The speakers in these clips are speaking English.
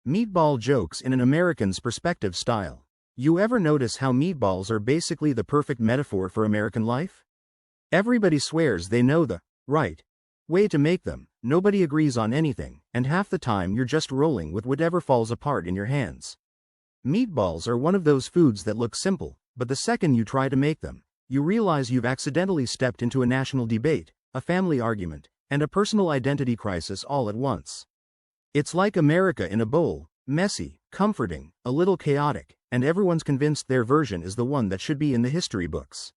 Meatball jokes in an American's perspective style. You ever notice how meatballs are basically the perfect metaphor for American life? Everybody swears they know the right way to make them, nobody agrees on anything, and half the time you're just rolling with whatever falls apart in your hands. Meatballs are one of those foods that look simple, but the second you try to make them, you realize you've accidentally stepped into a national debate, a family argument, and a personal identity crisis all at once. It's like America in a bowl, messy, comforting, a little chaotic, and everyone's convinced their version is the one that should be in the history books.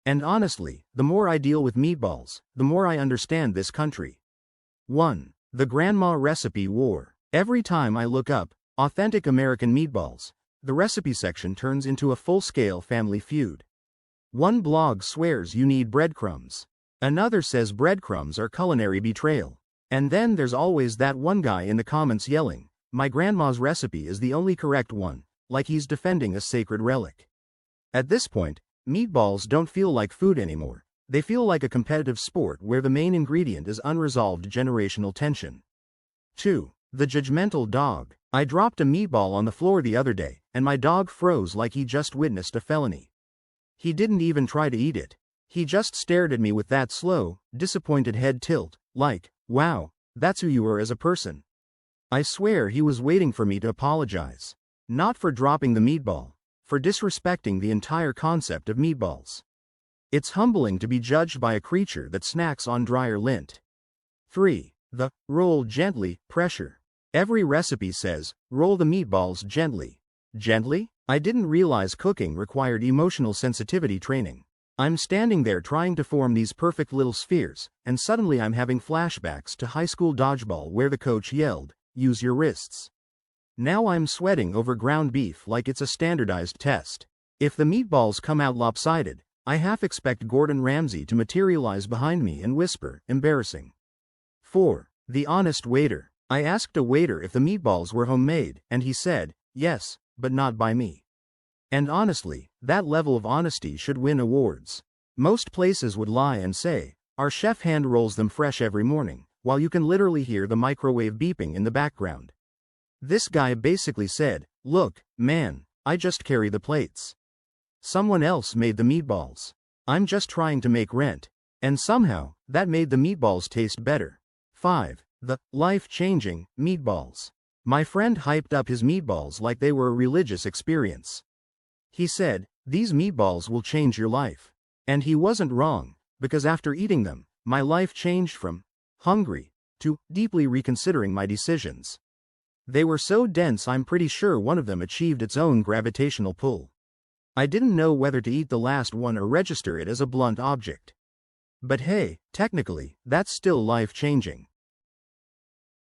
And honestly, the more I deal with meatballs, the more I understand this country. 1. The Grandma Recipe War. Every time I look up authentic American meatballs, the recipe section turns into a full-scale family feud. One blog swears you need breadcrumbs. Another says breadcrumbs are culinary betrayal. And then there's always that one guy in the comments yelling, "My grandma's recipe is the only correct one," like he's defending a sacred relic. At this point, meatballs don't feel like food anymore. They feel like a competitive sport where the main ingredient is unresolved generational tension. 2. The judgmental dog. I dropped a meatball on the floor the other day, and my dog froze like he just witnessed a felony. He didn't even try to eat it. He just stared at me with that slow, disappointed head tilt, like, "Wow, that's who you are as a person." I swear he was waiting for me to apologize. Not for dropping the meatball, for disrespecting the entire concept of meatballs. It's humbling to be judged by a creature that snacks on dryer lint. 3. The roll gently pressure. Every recipe says, roll the meatballs gently. Gently? I didn't realize cooking required emotional sensitivity training. I'm standing there trying to form these perfect little spheres, and suddenly I'm having flashbacks to high school dodgeball where the coach yelled, "Use your wrists." Now I'm sweating over ground beef like it's a standardized test. If the meatballs come out lopsided, I half expect Gordon Ramsey to materialize behind me and whisper, "Embarrassing." 4. The honest waiter. I asked a waiter if the meatballs were homemade, and he said, "Yes, but not by me." And honestly, that level of honesty should win awards. Most places would lie and say, "Our chef hand rolls them fresh every morning," while you can literally hear the microwave beeping in the background. This guy basically said, "Look, man, I just carry the plates. Someone else made the meatballs. I'm just trying to make rent." And somehow, that made the meatballs taste better. 5. The life-changing meatballs. My friend hyped up his meatballs like they were a religious experience. He said, "These meatballs will change your life." And he wasn't wrong, because after eating them, my life changed from hungry to deeply reconsidering my decisions. They were so dense I'm pretty sure one of them achieved its own gravitational pull. I didn't know whether to eat the last one or register it as a blunt object. But hey, technically, that's still life-changing.